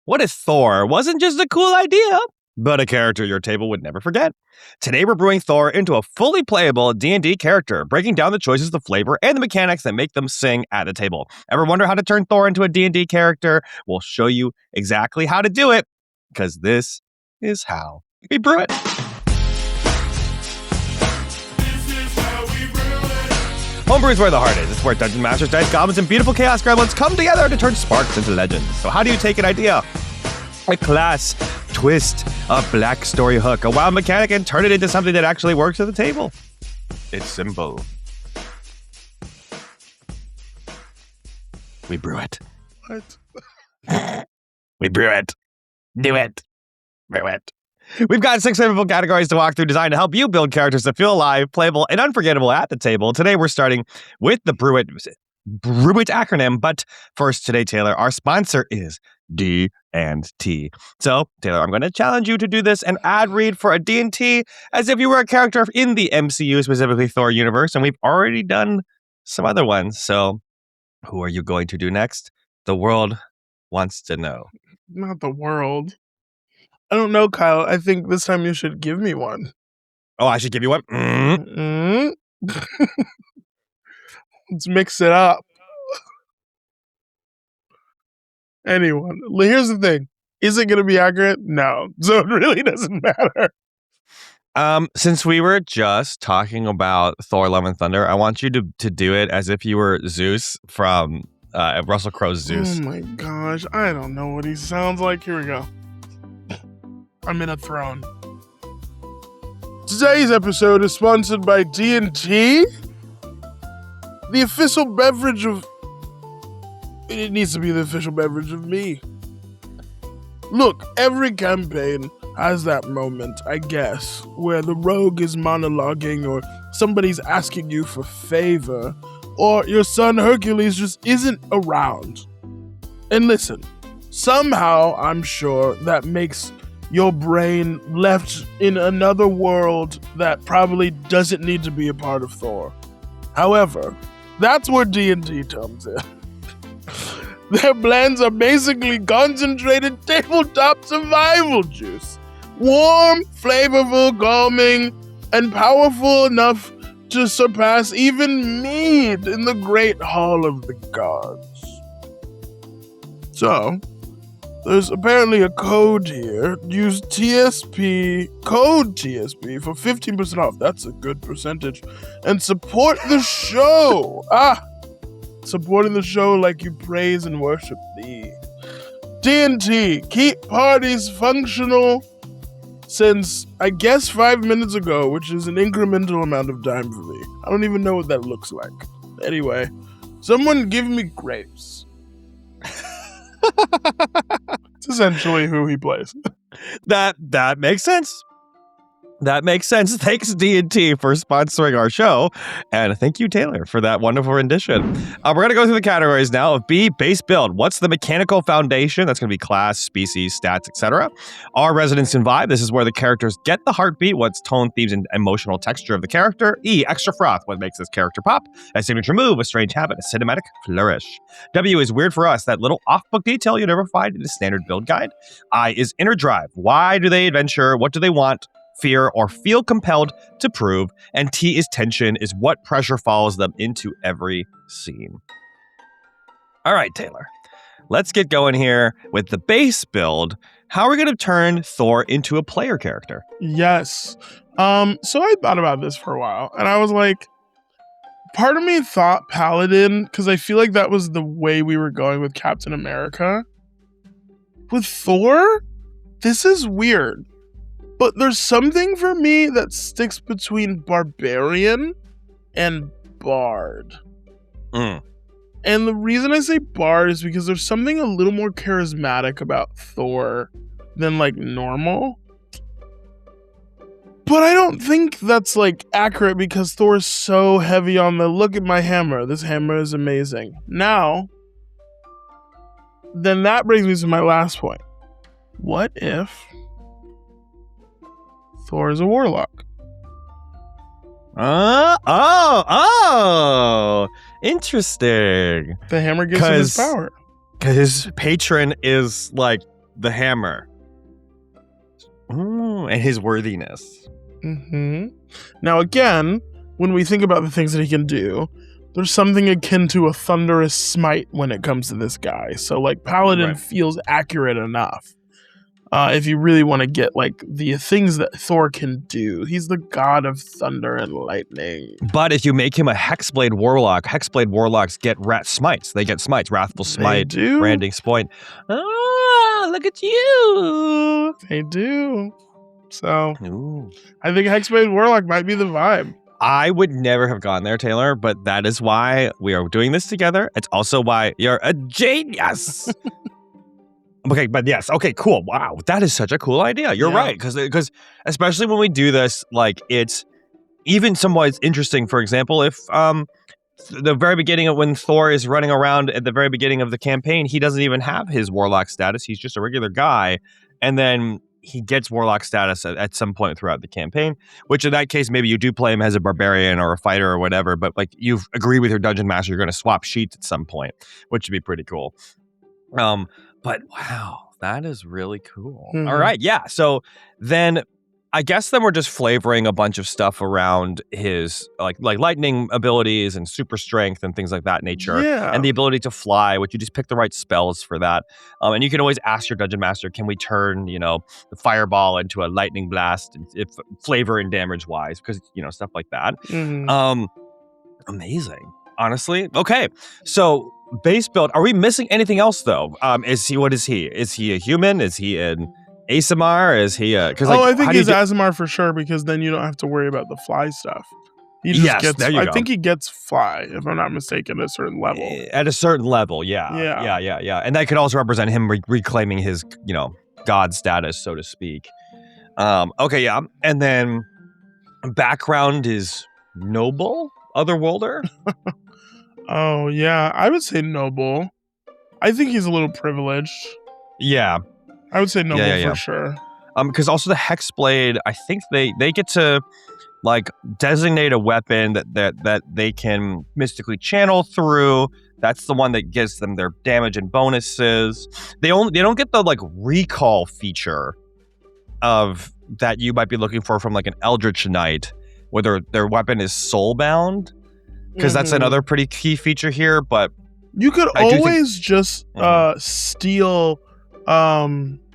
What if Thor wasn't just a cool idea, but a character your table would never forget? Today we're brewing Thor into a fully playable D&D character, breaking down the choices, the flavor, and the mechanics that make them sing at the table. Ever wonder how to turn Thor into a D&D character? We'll show you exactly how to do it, because this is how we brew it. Homebrew is where the heart is. It's where dungeon masters, dice goblins, and beautiful chaos gremlins come together to turn sparks into legends. So how do you take an idea, a class, twist, a black story hook, a wild mechanic, and turn it into something that actually works at the table? It's simple. We brew it. What? We brew it. Do it. Brew it. We've got 6 flavorful categories to walk through, designed to help you build characters that feel alive, playable, and unforgettable at the table. Today, we're starting with the Brew It acronym. But first, today, Taylor, our sponsor is D&T. So, Taylor, I'm going to challenge you to do this and ad read for a D&T as if you were a character in the MCU, specifically Thor universe. And we've already done some other ones. So, who are you going to do next? The world wants to know. Not the world. I don't know, Kyle. I think this time you should give me one. Oh, I should give you one? Let's mix it up. Anyway, here's the thing. Is it going to be accurate? No. So it really doesn't matter. Since we were just talking about Thor Love and Thunder, I want you to do it as if you were Zeus from Russell Crowe's Zeus. Oh my gosh. I don't know what he sounds like. Here we go. I'm in a throne. Today's episode is sponsored by D&T. The official beverage of... It needs to be the official beverage of me. Look, every campaign has that moment, I guess, where the rogue is monologuing or somebody's asking you for favor or your son Hercules just isn't around. And listen, somehow I'm sure that makes your brain left in another world that probably doesn't need to be a part of Thor. However, that's where D&D comes in. Their blends are basically concentrated tabletop survival juice. Warm, flavorful, calming, and powerful enough to surpass even mead in the Great Hall of the Gods. So, there's apparently a code here. Use code TSP for 15% off. That's a good percentage. And support the show. Supporting the show like you praise and worship thee. D&T, keep parties functional since, I guess, 5 minutes ago, which is an incremental amount of time for me. I don't even know what that looks like. Anyway, someone give me grapes. It's essentially who he plays. That makes sense. That makes sense. Thanks, D&T, for sponsoring our show. And thank you, Taylor, for that wonderful rendition. We're going to go through the categories now of B, base build. What's the mechanical foundation? That's going to be class, species, stats, etc. R, resonance and vibe. This is where the characters get the heartbeat. What's tone, themes, and emotional texture of the character? E, extra froth. What makes this character pop? A signature move, a strange habit, a cinematic flourish. W is weird for us. That little off-book detail you never find in a standard build guide. I is inner drive. Why do they adventure? What do they want? Fear, or feel compelled to prove. And T is tension, is what pressure follows them into every scene. All right, Taylor, let's get going here with the base build. How are we going to turn Thor into a player character? Yes. So I thought about this for a while, and I was like, part of me thought Paladin, because I feel like that was the way we were going with Captain America. With Thor, this is weird. But there's something for me that sticks between Barbarian and Bard. And the reason I say Bard is because there's something a little more charismatic about Thor than like normal. But I don't think that's like accurate because Thor is so heavy on the look at my hammer. This hammer is amazing. Now, then that brings me to my last point. What if Thor is a warlock? Interesting. The hammer gives him his power. Because his patron is like the hammer. Ooh, and his worthiness. Now, again, when we think about the things that he can do, there's something akin to a thunderous smite when it comes to this guy. So, like, Paladin feels accurate enough. If you really want to get, like, the things that Thor can do. He's the god of thunder and lightning. But if you make him a Hexblade Warlock, Hexblade Warlocks get smites. They get smites. Wrathful Smite, They do. Branding Point. Oh, look at you. They do. So, Ooh. I think Hexblade Warlock might be the vibe. I would never have gone there, Taylor, but that is why we are doing this together. It's also why you're a genius. Okay, but yes. Okay, cool. Wow. That is such a cool idea. You're right. Because especially when we do this, like, it's even somewhat interesting. For example, if the very beginning of when Thor is running around at the very beginning of the campaign, he doesn't even have his warlock status. He's just a regular guy. And then he gets warlock status at some point throughout the campaign, which in that case, maybe you do play him as a barbarian or a fighter or whatever. But like you've agreed with your dungeon master, you're going to swap sheets at some point, which would be pretty cool. But wow, that is really cool. Mm-hmm. All right. Yeah. So then I guess then we're just flavoring a bunch of stuff around his like lightning abilities and super strength and things like that nature. Yeah. And the ability to fly, which you just pick the right spells for that. And you can always ask your dungeon master, can we turn, the fireball into a lightning blast if flavor and damage wise, because, stuff like that. Mm-hmm. Amazing. Honestly. Okay. So base build. Are we missing anything else though? What is he? Is he a human? Is he an Aasimar? Is he a? I think he's Aasimar for sure, because then you don't have to worry about the fly stuff. He just gets. I think he gets fly, if I'm not mistaken, at a certain level. At a certain level, yeah. And that could also represent him reclaiming his, god status, so to speak. Okay, yeah. And then background is noble, otherworlder. Oh yeah, I would say noble. I think he's a little privileged. Yeah. I would say noble for sure. Because also the Hexblade, I think they get to like designate a weapon that they can mystically channel through. That's the one that gives them their damage and bonuses. They don't get the like recall feature of that you might be looking for from like an Eldritch Knight, where their weapon is soulbound. Because that's another pretty key feature here, but you could always just steal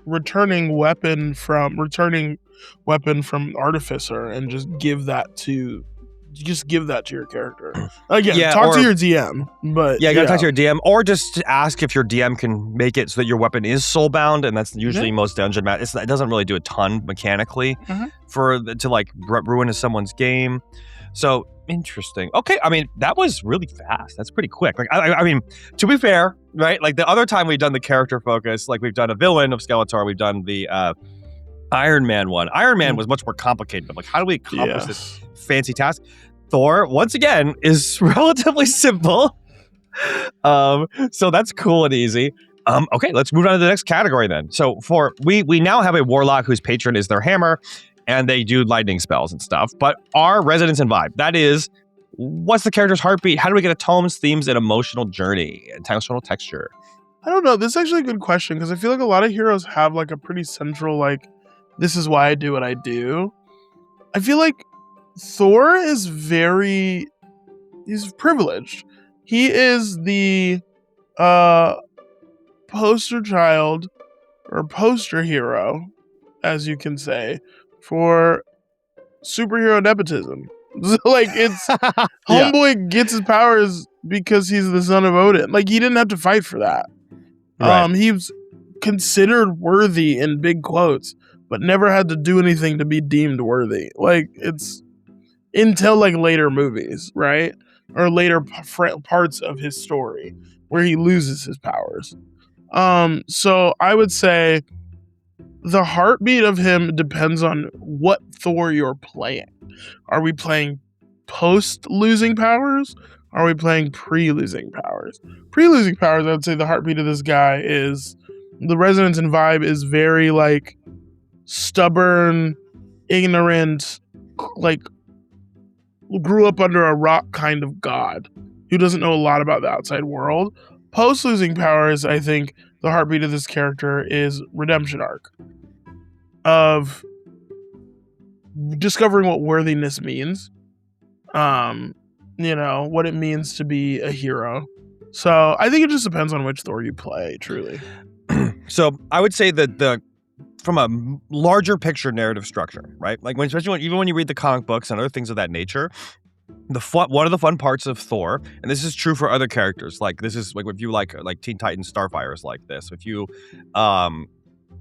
returning weapon from Artificer and just give that to your character. Again, talk to your DM. But you gotta talk to your DM, or just ask if your DM can make it so that your weapon is soulbound, and that's usually most dungeon it doesn't really do a ton mechanically to like ruin someone's game. So interesting. Okay, I mean that was really fast. That's pretty quick. Like I mean, to be fair, right? Like the other time we've done the character focus, like we've done a villain of Skeletor, we've done the Iron Man one. Iron Man was much more complicated. Like how do we accomplish this fancy task? Thor, once again, is relatively simple. So that's cool and easy. Okay, let's move on to the next category then. So we now have a warlock whose patron is their hammer, and they do lightning spells and stuff. But our resonance and vibe, that is, what's the character's heartbeat? How do we get a tomes, themes, and emotional journey, and emotional texture? I don't know. This is actually a good question, because I feel like a lot of heroes have like a pretty central, like, this is why I do what I do. I feel like Thor is he's privileged. He is the poster child or poster hero, as you can say, for superhero nepotism. Like, it's Homeboy gets his powers because he's the son of Odin. Like, he didn't have to fight for that. Right. He was considered worthy in big quotes, but never had to do anything to be deemed worthy. Like, it's until like later movies, right? Or later parts of his story where he loses his powers. So I would say the heartbeat of him depends on what Thor you're playing. Are we playing post-losing powers? Are we playing pre-losing powers? Pre-losing powers, I would say the heartbeat of this guy is, the resonance and vibe is very like stubborn, ignorant, like grew up under a rock kind of god who doesn't know a lot about the outside world. Post-losing powers, I think, the heartbeat of this character is redemption arc of discovering what worthiness means, what it means to be a hero. So I think it just depends on which Thor you play, truly. So I would say that from a larger picture narrative structure, right? Like even when you read the comic books and other things of that nature, one of the fun parts of Thor, and this is true for other characters, like this is like if you like Teen Titans, Starfire is like this.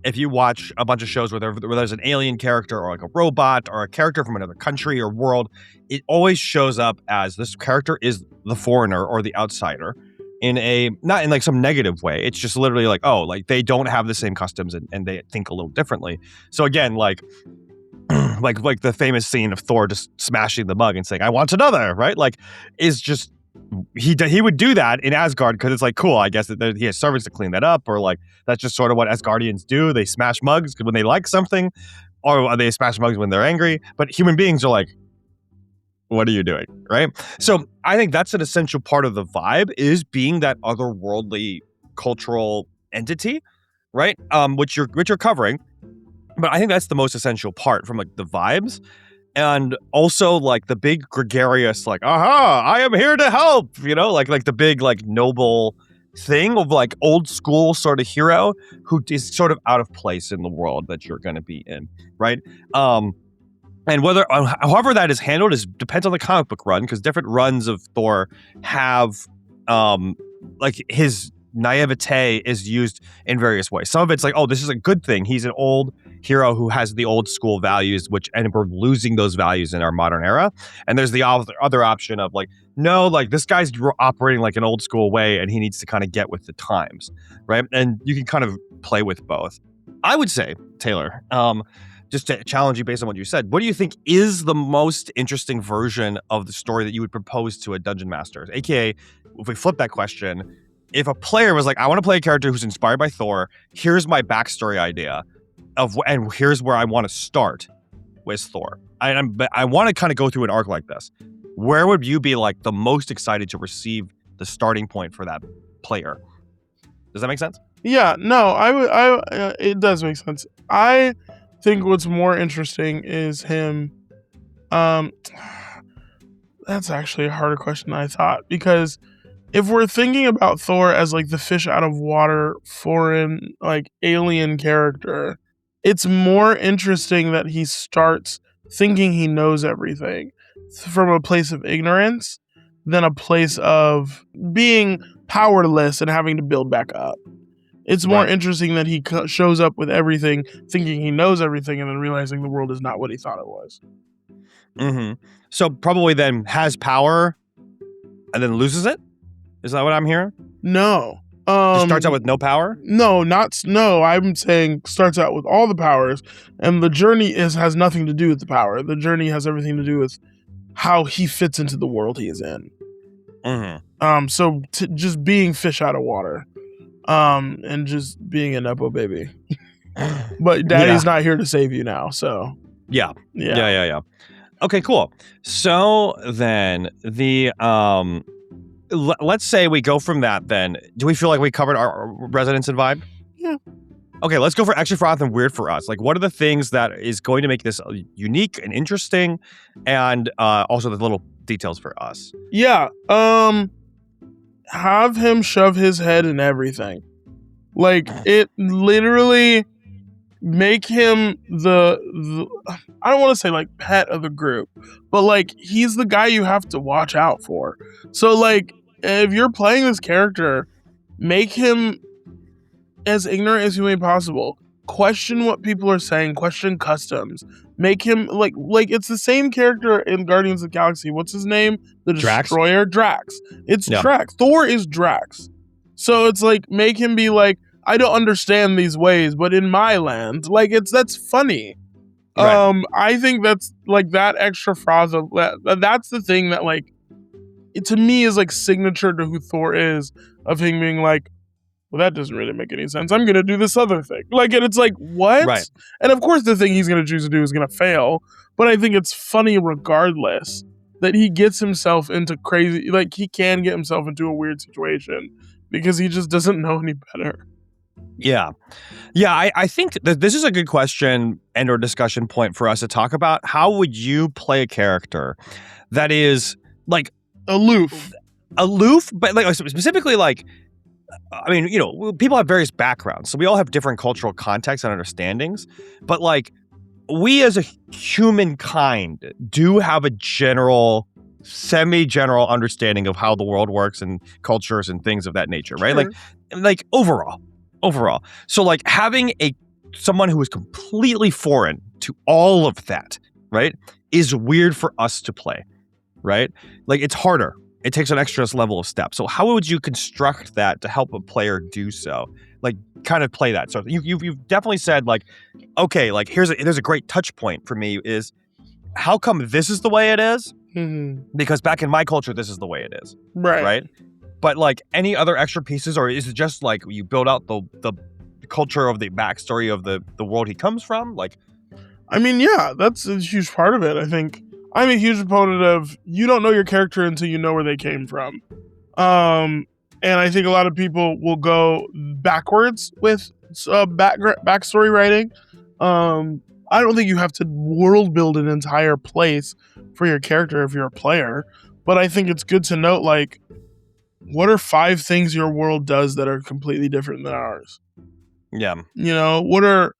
If you watch a bunch of shows where there's an alien character or like a robot or a character from another country or world, it always shows up as this character is the foreigner or the outsider not in like some negative way. It's just literally like, oh, like they don't have the same customs and they think a little differently. So again, like the famous scene of Thor just smashing the mug and saying, I want another, right? Like is just, he would do that in Asgard because it's like, cool, I guess that he has servants to clean that up, or like that's just sort of what Asgardians do. They smash mugs when they like something, or they smash mugs when they're angry. But human beings are like, what are you doing, right? So I think that's an essential part of the vibe, is being that otherworldly cultural entity, right? Which you're covering. But I think that's the most essential part from like the vibes. And also like the big gregarious, like, aha, I am here to help, like the big, like noble thing of like old school sort of hero who is sort of out of place in the world that you're going to be in, right? And however that is handled depends on the comic book run, because different runs of Thor have, like his naivete is used in various ways. Some of it's like, oh, this is a good thing. He's an old hero who has the old school values, and we're losing those values in our modern era. And there's the other option of like, no, like this guy's operating like an old school way and he needs to kind of get with the times, right? And you can kind of play with both. I would say, Taylor, just to challenge you based on what you said, what do you think is the most interesting version of the story that you would propose to a dungeon master? AKA, if we flip that question, if a player was like, I want to play a character who's inspired by Thor, here's my backstory idea and here's where I want to start with Thor. I want to kind of go through an arc like this. Where would you be like the most excited to receive the starting point for that player? Does that make sense? Yeah, no, it does make sense. I think what's more interesting is him. That's actually a harder question than I thought, because if we're thinking about Thor as like the fish out of water, foreign, like alien character, it's more interesting that he starts thinking he knows everything from a place of ignorance than a place of being powerless and having to build back up. It's more interesting that he shows up with everything, thinking he knows everything, and then realizing the world is not what he thought it was. Mm-hmm. So probably then has power and then loses it? Is that what I'm hearing? No. Just starts out with no power? No. I'm saying starts out with all the powers, and the journey has nothing to do with the power. The journey has everything to do with how he fits into the world he is in. Mm-hmm. So just being fish out of water. And just being a nepo baby. But daddy's not here to save you now, so. Yeah. Okay, cool. So then let's say we go from that then. Do we feel like we covered our resonance and vibe? Yeah. Okay, let's go for odd and weird for us. Like, what are the things that is going to make this unique and interesting, and also the little details for us? Yeah. Have him shove his head in everything. Like, it literally make him the I don't want to say like pet of the group, but like he's the guy you have to watch out for. So like if you're playing this character, make him as ignorant as humanly possible. Question what people are saying, question customs. Make him like it's the same character in Guardians of the Galaxy. What's his name? The Destroyer? Drax. It's Drax. Thor is Drax. So it's like, make him be like, I don't understand these ways, but in my land, like that's funny. Right. I think that's like that extra phrase of that's the thing that like it, to me, is like signature to who Thor is, of him being like, well, that doesn't really make any sense. I'm going to do this other thing. Like, and it's like, what? Right. And of course the thing he's going to choose to do is going to fail. But I think it's funny regardless that he gets himself into crazy, like he can get himself into a weird situation because he just doesn't know any better. Yeah. Yeah, I think that this is a good question and or discussion point for us to talk about. How would you play a character that is like Aloof, but like specifically like, I mean, you know, people have various backgrounds, so we all have different cultural contexts and understandings, but like we as a humankind do have a semi-general understanding of how the world works and cultures and things of that nature, right? Sure. Like overall. So like having someone who is completely foreign to all of that, right, is weird for us to play, right? Like it's harder. It takes an extra level of step. So how would you construct that to help a player do so? Like kind of play that. So you've definitely said like, okay, like there's a great touch point for me is how come this is the way it is? Mm-hmm. Because back in my culture, this is the way it is. Right. But like any other extra pieces, or is it just like you build out the culture of the backstory of the world he comes from? Like, I mean, yeah, that's a huge part of it. I think I'm a huge proponent of you don't know your character until you know where they came from. And I think a lot of people will go backwards with backstory writing. I don't think you have to world build an entire place for your character if you're a player, but I think it's good to note, like, what are 5 things your world does that are completely different than ours? yeah. You know,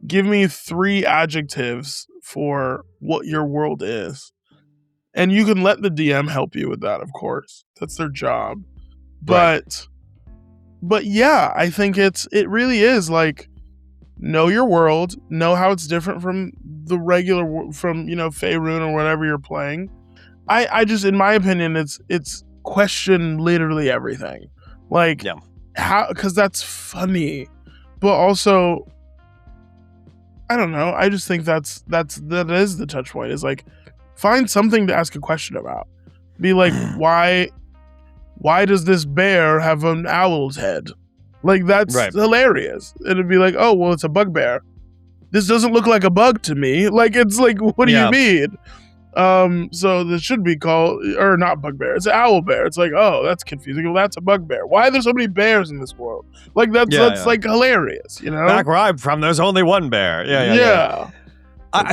give me 3 adjectives for what your world is. And you can let the DM help you with that, of course. That's their job. But yeah, I think it really is like, know your world, know how it's different from the regular, from, you know, Faerun or whatever you're playing. I just, in my opinion, it's question literally everything. Like, how, because that's funny, but also, I don't know. I just think that is the touch point, is like, find something to ask a question about. Be like, why does this bear have an owl's head? Like, that's hilarious. It'd be like, oh, well, it's a bugbear. This doesn't look like a bug to me. Like, it's like, what do you mean? So this should be called, or not bugbear, it's an owl bear. It's like, oh, that's confusing. Well, that's a bugbear. Why are there so many bears in this world? Like, that's like hilarious, you know? Back where I'm from, there's only one bear. Yeah.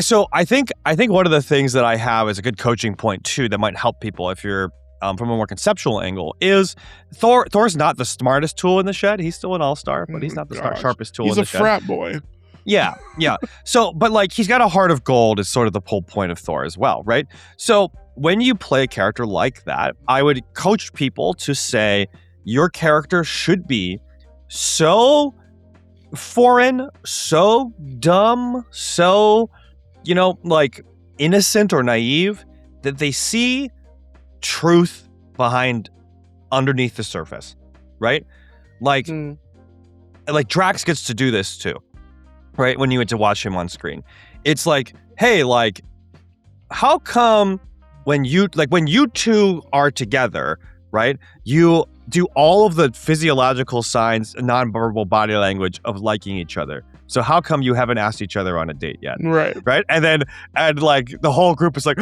So I think one of the things that I have as a good coaching point too that might help people if you're from a more conceptual angle is Thor's not the smartest tool in the shed. He's still an all-star, but he's not the sharpest tool in the shed. He's a frat boy. Yeah. So, but like he's got a heart of gold is sort of the whole point of Thor as well, right? So when you play a character like that, I would coach people to say your character should be so foreign, so dumb, so, you know, like innocent or naive that they see truth underneath the surface, right? Like Drax gets to do this too, right? When you get to watch him on screen, it's like, hey, like, how come when you two are together, right? You do all of the physiological signs, nonverbal body language of liking each other. So how come you haven't asked each other on a date yet? Right. And like the whole group is like,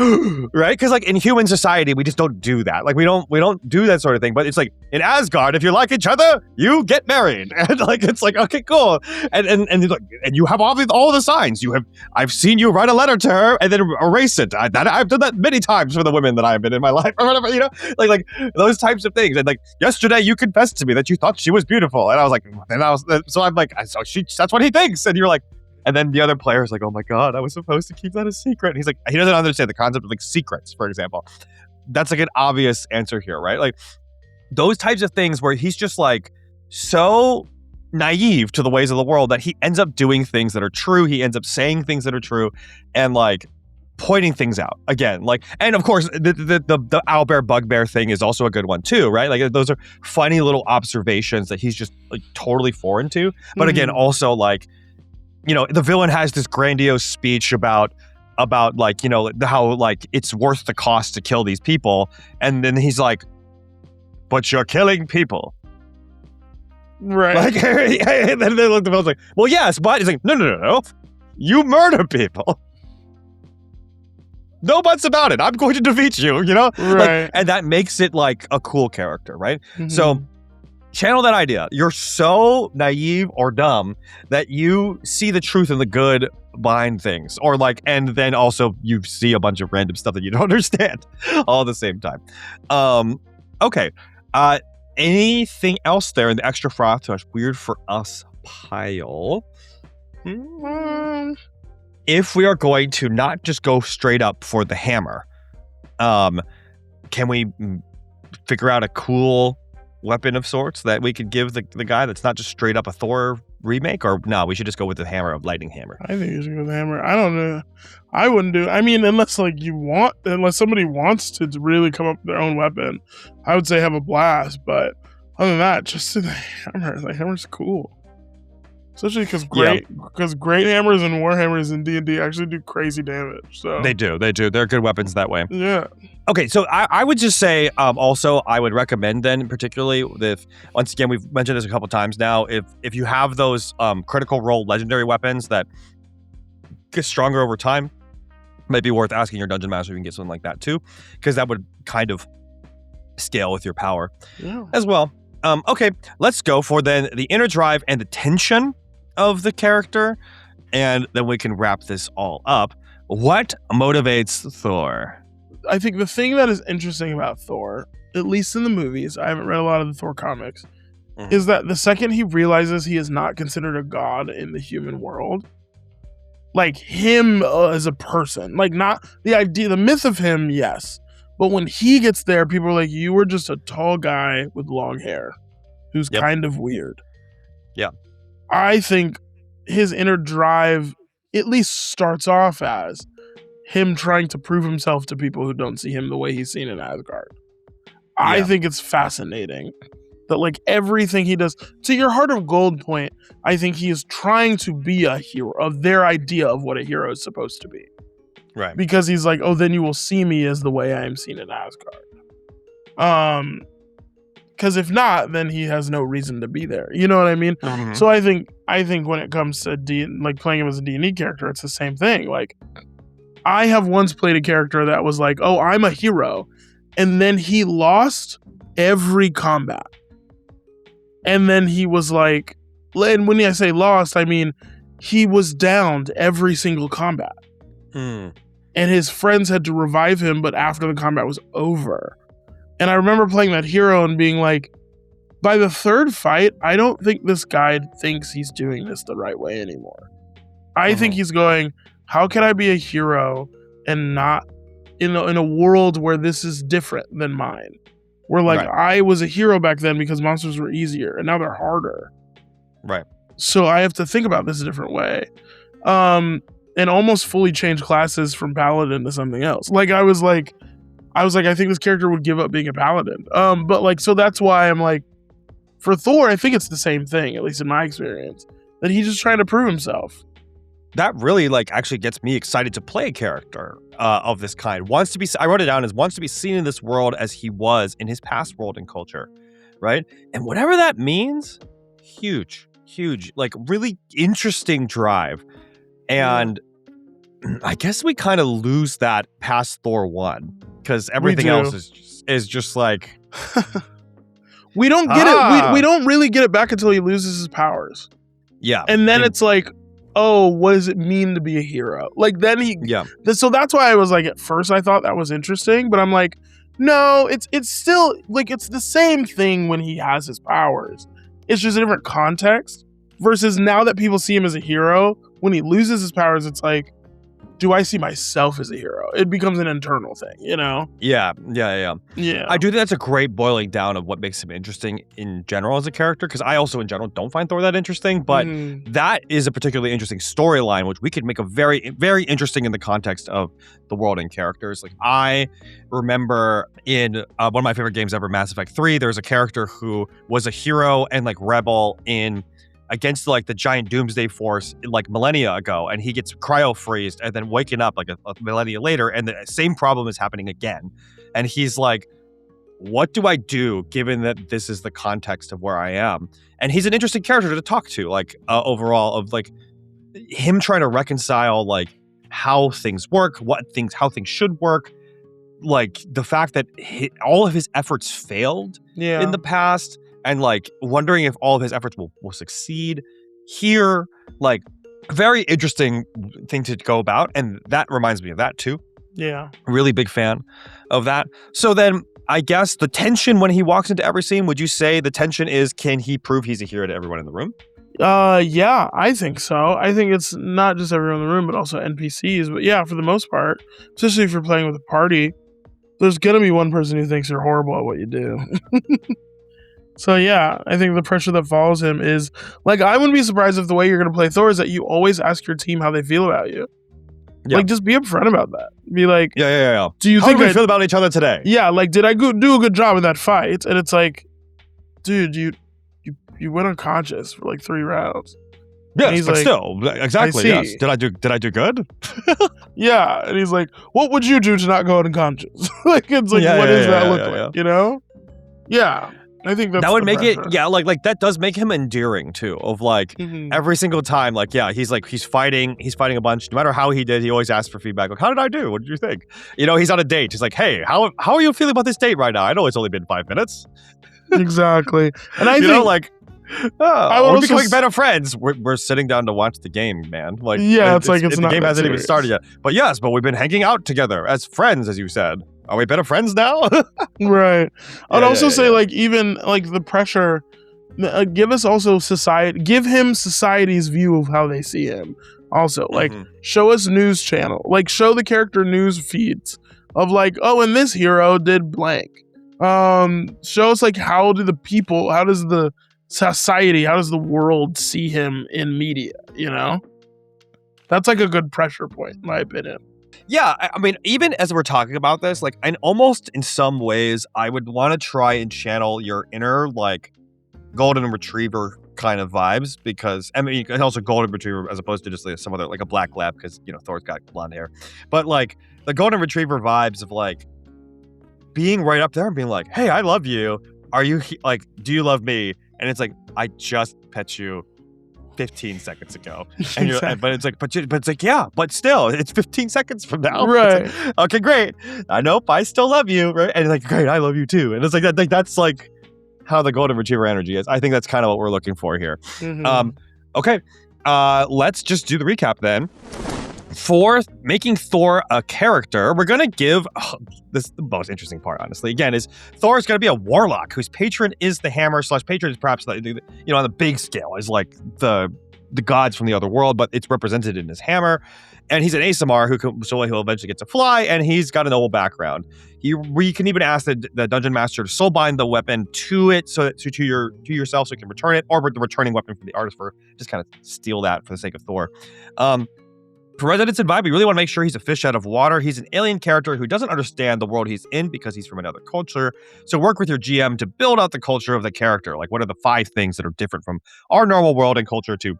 right? Because like in human society, we just don't do that. Like we don't do that sort of thing. But it's like in Asgard, if you like each other, you get married. And like it's like, okay, cool. And you have all the signs. I've seen you write a letter to her and then erase it. I've done that many times for the women that I've been in my life or whatever, you know, like those types of things. And like yesterday, you confessed to me that you thought she was beautiful, and I was like, so I'm like, so that's what he thinks. And you're like, and then the other player is like, oh my God, I was supposed to keep that a secret. And he's like, he doesn't understand the concept of like secrets, for example. That's like an obvious answer here, right? Like those types of things where he's just like so naive to the ways of the world that he ends up doing things that are true. He ends up saying things that are true and like pointing things out again. Like, and of course the owlbear bugbear thing is also a good one too, right? Like those are funny little observations that he's just like totally foreign to. But again, also like, you know, the villain has this grandiose speech about like, you know, how like it's worth the cost to kill these people. And then he's like, but you're killing people. Right. Like, and then the villain's like, well, yes, but he's like, no. You murder people. No buts about it. I'm going to defeat you, you know? Right. Like, and that makes it like a cool character, right? So channel that idea. You're so naive or dumb that you see the truth and the good behind things, or like, and then also you see a bunch of random stuff that you don't understand all at the same time. Okay. Anything else there in the extra froth touch weird for us pile? If we are going to not just go straight up for the hammer, can we figure out a cool weapon of sorts that we could give the guy that's not just straight up a Thor remake? Or no, we should just go with the hammer of lightning hammer. I think you should go with the hammer. I don't know. I wouldn't do. I mean, unless somebody wants to really come up with their own weapon, I would say have a blast. But other than that, just do the hammer. The hammer's cool. Especially because great hammers and war hammers in D&D actually do crazy damage. So They do. They're good weapons that way. Yeah. Okay, so I would just say also I would recommend then, particularly if, once again, we've mentioned this a couple times now, if you have those critical role legendary weapons that get stronger over time, might be worth asking your dungeon master if you can get something like that too, because that would kind of scale with your power as well. Okay, let's go for then the inner drive and the tension of the character, and then we can wrap this all up. What motivates Thor? I think the thing that is interesting about Thor, at least in the movies, I haven't read a lot of the Thor comics, is that the second he realizes he is not considered a god in the human world, like him as a person, like not the idea, the myth of him, yes, but when he gets there, people are like, you were just a tall guy with long hair who's kind of weird. Yeah. I think his inner drive at least starts off as him trying to prove himself to people who don't see him the way he's seen in Asgard. I think it's fascinating that like everything he does, to your Heart of Gold point, I think he is trying to be a hero of their idea of what a hero is supposed to be. Right. Because he's like, oh, then you will see me as the way I am seen in Asgard. Because if not, then he has no reason to be there. You know what I mean? Mm-hmm. So I think when it comes to playing him as a D&D character, it's the same thing. Like, I have once played a character that was like, oh, I'm a hero. And then he lost every combat. And then he was like, and when I say lost, I mean, he was downed every single combat. And his friends had to revive him, but after the combat was over. And I remember playing that hero and being like, by the third fight, I don't think this guy thinks he's doing this the right way anymore. I think he's going, how can I be a hero and not in a world where this is different than mine? Where like I was a hero back then because monsters were easier and now they're harder. Right. So I have to think about this a different way. And almost fully change classes from Paladin to something else. Like I was like, I think this character would give up being a Paladin. But like, so that's why I'm like, for Thor, I think it's the same thing, at least in my experience, that he's just trying to prove himself. That really like actually gets me excited to play a character of this kind. I wrote it down as wants to be seen in this world as he was in his past world and culture, right? And whatever that means, huge, like really interesting drive. And I guess we kind of lose that past Thor 1 because everything else is just like we don't get it. We don't really get it back until he loses his powers. Yeah, and then it's like, oh, what does it mean to be a hero? Like then so that's why I was like, at first I thought that was interesting, but I'm like, no, it's still like it's the same thing when he has his powers. It's just a different context. Versus now that people see him as a hero, when he loses his powers, it's like, do I see myself as a hero? It becomes an internal thing, you know? Yeah. I do think that's a great boiling down of what makes him interesting in general as a character, because I also in general don't find Thor that interesting, but that is a particularly interesting storyline, which we could make a very, very interesting in the context of the world and characters. Like I remember in one of my favorite games ever, Mass Effect 3, there's a character who was a hero and like rebel against like the giant doomsday force like millennia ago, and he gets cryo-freezed and then waking up like a millennia later, and the same problem is happening again. And he's like, what do I do given that this is the context of where I am? And he's an interesting character to talk to, like overall, of like him trying to reconcile like how things work, how things should work, like the fact that all of his efforts failed in the past. and like wondering if all of his efforts will succeed here. Like, very interesting thing to go about, and that reminds me of that too. Yeah. Really big fan of that. So then I guess the tension when he walks into every scene, would you say the tension is, can he prove he's a hero to everyone in the room? Yeah, I think so. I think it's not just everyone in the room, but also NPCs. But yeah, for the most part, especially if you're playing with a party, there's gonna be one person who thinks you're horrible at what you do. So yeah, I think the pressure that follows him is like, I wouldn't be surprised if the way you're gonna play Thor is that you always ask your team how they feel about you. Yeah. Like, just be upfront about that. Be like, Yeah. Do you how think do we feel about each other today? Yeah, like, did I do a good job in that fight? And it's like, dude, you went unconscious for like 3 rounds. Yes, but like, still, exactly. Yes. Did I do good? Yeah, and he's like, what would you do to not go unconscious? Like, it's like, what does that look like? You know? Yeah, I think that's that would make pressure. it. Yeah, like that does make him endearing too. Of like every single time, like he's fighting a bunch. No matter how he did, he always asks for feedback. Like, how did I do? What did you think? You know, he's on a date. He's like, hey, how are you feeling about this date right now? I know it's only been 5 minutes. Exactly, and I think like. Oh, we're becoming better friends. We're sitting down to watch the game, man. Like, yeah, it's not the game hasn't even started yet. But yes, we've been hanging out together as friends, as you said. Are we better friends now? Right. I'd also say like, even like the pressure. Give him society's view of how they see him. Also, like, show us news channel. Like, show the character news feeds of like, oh, and this hero did blank. Show us like, how does the society, how does the world see him in media, you know? That's like a good pressure point, in my opinion. Yeah, I mean, even as we're talking about this, like, and almost in some ways, I would want to try and channel your inner, like, golden retriever kind of vibes, because, I mean, and also golden retriever as opposed to just like some other, like a black lab, because, you know, Thor's got blonde hair. But, like, the golden retriever vibes of, like, being right up there and being like, hey, I love you. Are you, like, do you love me? And it's like, I just pet you 15 seconds ago. And you're, but it's like, yeah, but still, it's 15 seconds from now. Right. Like, okay, great. I know, I still love you. Right. And like, great, I love you too. And it's like, that's like how the golden retriever energy is. I think that's kind of what we're looking for here. Okay. Let's just do the recap then. For making Thor a character, we're going to give this is the most interesting part, honestly. Again, is Thor is going to be a warlock whose patron is the hammer / patron is perhaps on the big scale is like the gods from the other world, but it's represented in his hammer. And he's an Asamar he'll eventually get to fly, and he's got a noble background. We can even ask the dungeon master to soulbind the weapon to it, so that to yourself, so you can return it, or the returning weapon from the artist for just kind of steal that for the sake of Thor. For Residence and Vibe, we really want to make sure he's a fish out of water. He's an alien character who doesn't understand the world he's in because he's from another culture. So work with your GM to build out the culture of the character. Like, what are the 5 things that are different from our normal world and culture to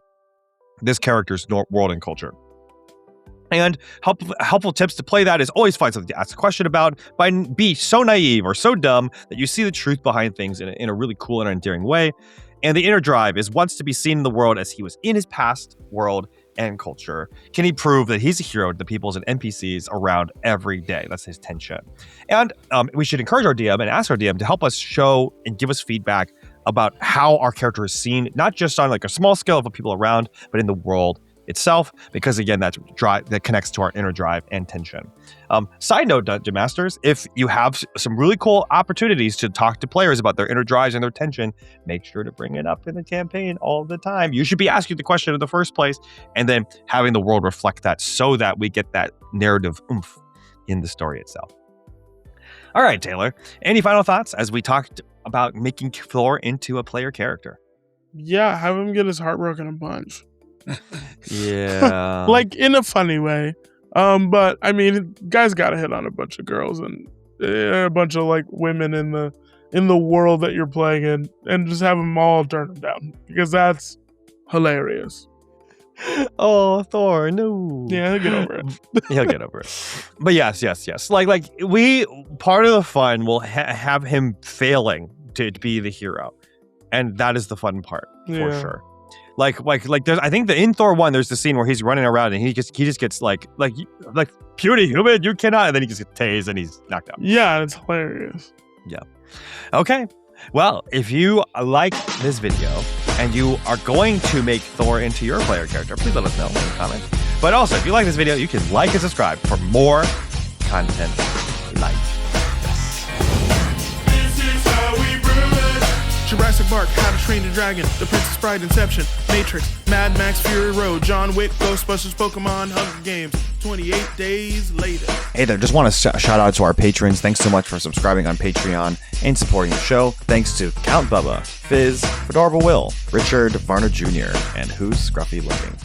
this character's world and culture? And helpful tips to play that is always find something to ask a question about. Be so naive or so dumb that you see the truth behind things in a really cool and endearing way. And the inner drive is wants to be seen in the world as he was in his past world and culture. Can he prove that he's a hero to the peoples and NPCs around every day? That's his tension. And we should encourage our DM and ask our DM to help us show and give us feedback about how our character is seen, not just on like a small scale of the people around, but in the world itself, because again, that connects to our inner drive and tension. Side note, Dungeon Masters, if you have some really cool opportunities to talk to players about their inner drives and their tension, make sure to bring it up in the campaign all the time. You should be asking the question in the first place, and then having the world reflect that so that we get that narrative oomph in the story itself. All right, Taylor, any final thoughts as we talked about making Thor into a player character? Yeah, have him get his heart broken a bunch. Yeah. Like, in a funny way. But I mean, guys gotta hit on a bunch of girls and a bunch of like women in the world that you're playing in, and just have them all turn them down, because that's hilarious. Oh, Thor, no. Yeah, he'll get over it. He'll get over it. But yes. Like we, part of the fun will have him failing to be the hero, and that is the fun part for sure. Like there's, I think in Thor 1, there's the scene where he's running around and he just gets like puny human, you cannot, and then he just gets tased and he's knocked out. Yeah, it's hilarious. Yeah. Okay. Well, if you like this video and you are going to make Thor into your player character, please let us know in the comments. But also, if you like this video, you can like and subscribe for more content like this. This is how we brew it. Jurassic Park, How to Train Your Dragon, The Princess Bride, Inception, Matrix, Mad Max, Fury Road, John Wick, Ghostbusters, Pokemon, Hunger Games, 28 days later. Hey there, just want to shout out to our patrons. Thanks so much for subscribing on Patreon and supporting the show. Thanks to Count Bubba, Fizz, Fedorva Will, Richard, Varner Jr., and Who's Scruffy Looking.